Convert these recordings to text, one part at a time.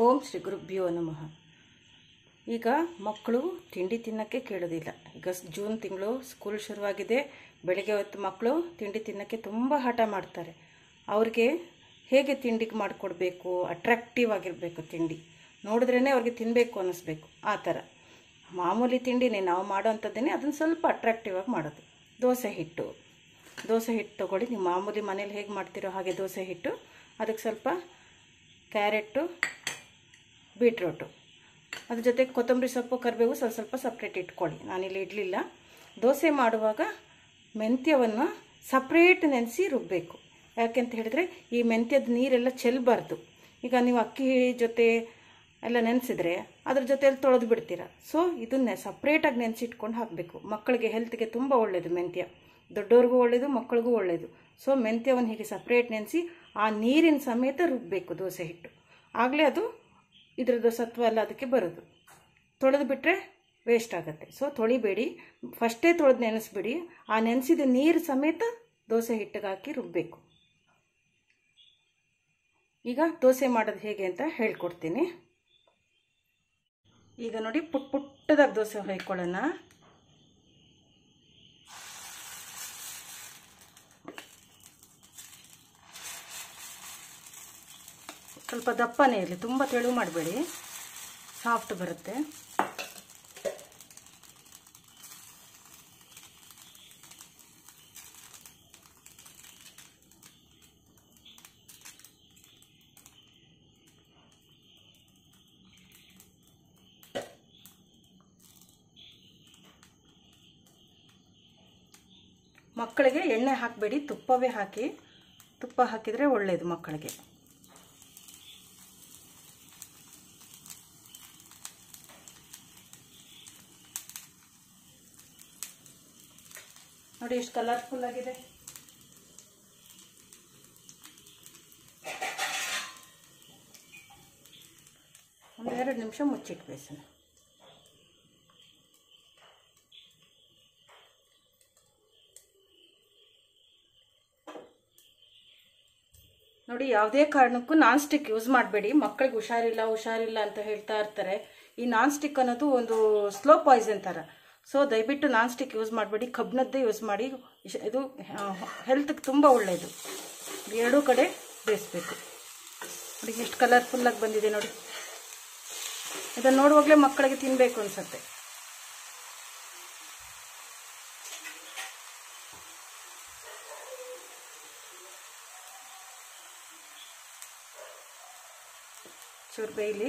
ಓಂ ಶ್ರೀ ಗುರುಭ್ಯೋ ನಮಃ. ಈಗ ಮಕ್ಕಳು ತಿಂಡಿ ತಿನ್ನೋಕ್ಕೆ ಕೇಳೋದಿಲ್ಲ. ಈಗ ಜೂನ್ ತಿಂಗಳು ಸ್ಕೂಲ್ ಶುರುವಾಗಿದೆ. ಬೆಳಗ್ಗೆ ಹೊತ್ತು ಮಕ್ಕಳು ತಿಂಡಿ ತಿನ್ನೋಕ್ಕೆ ತುಂಬ ಹಠ ಮಾಡ್ತಾರೆ. ಅವ್ರಿಗೆ ಹೇಗೆ ತಿಂಡಿ ಮಾಡಿಕೊಡ್ಬೇಕು, ಅಟ್ರಾಕ್ಟಿವ್ ಆಗಿರಬೇಕು, ತಿಂಡಿ ನೋಡಿದ್ರೇ ಅವ್ರಿಗೆ ತಿನ್ನಬೇಕು ಅನ್ನಿಸ್ಬೇಕು. ಆ ಥರ ಮಾಮೂಲಿ ತಿಂಡಿನೇ ನಾವು ಮಾಡೋವಂಥದ್ದೇನೆ ಅದನ್ನು ಸ್ವಲ್ಪ ಅಟ್ರಾಕ್ಟಿವ್ ಆಗಿ ಮಾಡೋದು. ದೋಸೆ ಹಿಟ್ಟು ತೊಗೊಳ್ಳಿ. ನೀವು ಮಾಮೂಲಿ ಮನೇಲಿ ಹೇಗೆ ಮಾಡ್ತೀರೋ ಹಾಗೆ ದೋಸೆ ಹಿಟ್ಟು, ಅದಕ್ಕೆ ಸ್ವಲ್ಪ ಕ್ಯಾರೆಟು, ಬೀಟ್ರೋಟು, ಅದ್ರ ಜೊತೆಗೆ ಕೊತ್ತಂಬರಿ ಸೊಪ್ಪು, ಕರಿಬೇವು ಸ್ವಲ್ಪ ಸಪ್ರೇಟ್ ಇಟ್ಕೊಳ್ಳಿ. ನಾನಿಲ್ಲಿ ಇಡಲಿಲ್ಲ. ದೋಸೆ ಮಾಡುವಾಗ ಮೆಂತ್ಯವನ್ನು ಸಪ್ರೇಟ್ ನೆನೆಸಿ ರುಬ್ಬಬೇಕು. ಯಾಕೆಂತ ಹೇಳಿದ್ರೆ ಈ ಮೆಂತ್ಯದ ನೀರೆಲ್ಲ ಚೆಲ್ಲಬಾರ್ದು. ಈಗ ನೀವು ಅಕ್ಕಿ ಜೊತೆ ಎಲ್ಲ ನೆನೆಸಿದ್ರೆ ಅದ್ರ ಜೊತೆಯಲ್ಲಿ ತೊಳೆದು ಬಿಡ್ತೀರ. ಸೊ ಇದನ್ನೇ ಸಪ್ರೇಟಾಗಿ ನೆನೆಸಿಟ್ಕೊಂಡು ಹಾಕಬೇಕು. ಮಕ್ಕಳಿಗೆ ಹೆಲ್ತ್ಗೆ ತುಂಬ ಒಳ್ಳೆಯದು ಮೆಂತ್ಯ. ದೊಡ್ಡವ್ರಿಗೂ ಒಳ್ಳೆಯದು, ಮಕ್ಕಳಿಗೂ ಒಳ್ಳೆಯದು. ಸೊ ಮೆಂತ್ಯವನ್ನು ಹೀಗೆ ಸಪ್ರೇಟ್ ನೆನೆಸಿ ಆ ನೀರಿನ ಸಮೇತ ರುಬ್ಬಬೇಕು ದೋಸೆ ಹಿಟ್ಟು. ಆಗಲೇ ಅದು ಇದರದ್ದು ಸತ್ವ ಎಲ್ಲ ಅದಕ್ಕೆ ಬರೋದು. ತೊಳೆದು ಬಿಟ್ಟರೆ ವೇಸ್ಟ್ ಆಗುತ್ತೆ. ಸೊ ತೊಳಿಬೇಡಿ, ಫಸ್ಟೇ ತೊಳೆದು ನೆನೆಸ್ಬಿಡಿ. ಆ ನೆನೆಸಿದ ನೀರು ಸಮೇತ ದೋಸೆ ಹಿಟ್ಟಿಗೆ ಹಾಕಿ ರುಬ್ಬಬೇಕು. ಈಗ ದೋಸೆ ಮಾಡೋದು ಹೇಗೆ ಅಂತ ಹೇಳ್ಕೊಡ್ತೀನಿ. ಈಗ ನೋಡಿ, ಪುಟ್ಟದಾಗಿ ದೋಸೆ ಹೊಯ್ಕೊಳ್ಳೋಣ. ಸ್ವಲ್ಪ ದಪ್ಪನೇ ಇರಲಿ, ತುಂಬ ತೆಳು ಮಾಡಬೇಡಿ, ಸಾಫ್ಟ್ ಬರುತ್ತೆ. ಮಕ್ಕಳಿಗೆ ಎಣ್ಣೆ ಹಾಕಬೇಡಿ, ತುಪ್ಪವೇ ಹಾಕಿ. ತುಪ್ಪ ಹಾಕಿದರೆ ಒಳ್ಳೆಯದು ಮಕ್ಕಳಿಗೆ. ನೋಡಿ ಎಷ್ಟು ಕಲರ್ಫುಲ್ ಆಗಿದೆ. ಒಂದು 2 ನಿಮಿಷ ಮುಚ್ಚಿಟ್ಟು ಬೇಯಿಸೋಣ. ನೋಡಿ, ಯಾವುದೇ ಕಾರಣಕ್ಕೂ ನಾನ್ ಸ್ಟಿಕ್ ಯೂಸ್ ಮಾಡಬೇಡಿ. ಮಕ್ಕಳಿಗೆ ಹುಷಾರಿಲ್ಲ ಅಂತ ಹೇಳ್ತಾ ಇರ್ತಾರೆ. ಈ ನಾನ್ ಸ್ಟಿಕ್ ಅನ್ನೋದು ಒಂದು ಸ್ಲೋ ಪಾಯ್ಸನ್ ಥರ. ಸೊ ದಯವಿಟ್ಟು ನಾನ್ ಸ್ಟಿಕ್ ಯೂಸ್ ಮಾಡಬೇಡಿ, ಕಬ್ಬಿಣದ್ದೇ ಯೂಸ್ ಮಾಡಿ. ಇದು ಹೆಲ್ತ್ಗೆ ತುಂಬ ಒಳ್ಳೆಯದು. ಎರಡೂ ಕಡೆ ಬೇಯಿಸ್ಬೇಕು. ನೋಡಿ ಎಷ್ಟು ಕಲರ್ಫುಲ್ಲಾಗಿ ಬಂದಿದೆ ನೋಡಿ. ಇದನ್ನು ನೋಡುವಾಗಲೇ ಮಕ್ಕಳಿಗೆ ತಿನ್ನಬೇಕು ಅನ್ಸುತ್ತೆ. ಚೂರು ಬೇಯಲಿ.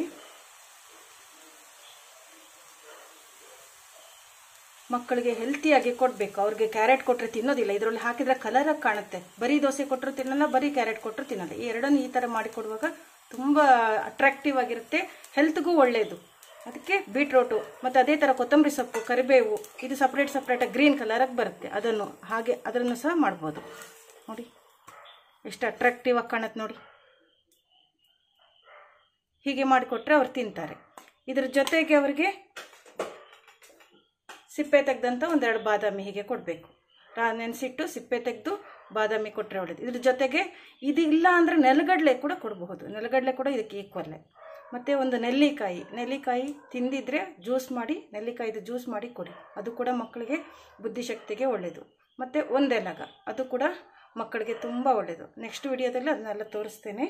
ಮಕ್ಕಳಿಗೆ ಹೆಲ್ತಿಯಾಗಿ ಕೊಡಬೇಕು. ಅವ್ರಿಗೆ ಕ್ಯಾರೆಟ್ ಕೊಟ್ಟರೆ ತಿನ್ನೋದಿಲ್ಲ. ಇದರಲ್ಲಿ ಹಾಕಿದ್ರೆ ಕಲರಾಗಿ ಕಾಣುತ್ತೆ. ಬರೀ ದೋಸೆ ಕೊಟ್ಟರು ತಿನ್ನಲ್ಲ, ಬರೀ ಕ್ಯಾರೆಟ್ ಕೊಟ್ಟರು ತಿನ್ನಲ್ಲ. ಈ ಎರಡನ್ನು ಈ ಥರ ಮಾಡಿಕೊಡುವಾಗ ತುಂಬ ಅಟ್ರಾಕ್ಟಿವ್ ಆಗಿರುತ್ತೆ, ಹೆಲ್ತ್ಗೂ ಒಳ್ಳೆಯದು. ಅದಕ್ಕೆ ಬೀಟ್ರೋಟು ಮತ್ತು ಅದೇ ಥರ ಕೊತ್ತಂಬರಿ ಸೊಪ್ಪು, ಕರಿಬೇವು, ಇದು ಸಪ್ರೇಟಾಗಿ ಗ್ರೀನ್ ಕಲರಾಗಿ ಬರುತ್ತೆ. ಅದನ್ನು ಸಹ ಮಾಡ್ಬೋದು. ನೋಡಿ ಎಷ್ಟು ಅಟ್ರಾಕ್ಟಿವ್ ಆಗಿ ಕಾಣುತ್ತೆ ನೋಡಿ. ಹೀಗೆ ಮಾಡಿಕೊಟ್ರೆ ಅವ್ರು ತಿಂತಾರೆ. ಇದ್ರ ಜೊತೆಗೆ ಅವರಿಗೆ ಸಿಪ್ಪೆ ತೆಗೆದಂಥ 1-2 ಬಾದಾಮಿ ಹೀಗೆ ಕೊಡಬೇಕು. ನೆನೆಸಿಟ್ಟು ಸಿಪ್ಪೆ ತೆಗೆದು ಬಾದಾಮಿ ಕೊಟ್ಟರೆ ಒಳ್ಳೆಯದು. ಇದ್ರ ಜೊತೆಗೆ ಇದು ಇಲ್ಲ ಅಂದರೆ ನೆಲಗಡಲೆ ಕೂಡ ಕೊಡಬಹುದು. ನೆಲಗಡಲೆ ಕೂಡ ಇದಕ್ಕೆ ಈಕ್ವಲ್ಲೇ. ಮತ್ತು ಒಂದು ನೆಲ್ಲಿಕಾಯಿ ತಿಂದಿದ್ರೆ ನೆಲ್ಲಿಕಾಯಿದು ಜ್ಯೂಸ್ ಮಾಡಿ ಕೊಡಿ. ಅದು ಕೂಡ ಮಕ್ಕಳಿಗೆ ಬುದ್ಧಿಶಕ್ತಿಗೆ ಒಳ್ಳೆಯದು. ಮತ್ತು ಒಂದೆಲಗ, ಅದು ಕೂಡ ಮಕ್ಕಳಿಗೆ ತುಂಬ ಒಳ್ಳೆಯದು. ನೆಕ್ಸ್ಟ್ ವಿಡಿಯೋದಲ್ಲಿ ಅದನ್ನೆಲ್ಲ ತೋರಿಸ್ತೇನೆ.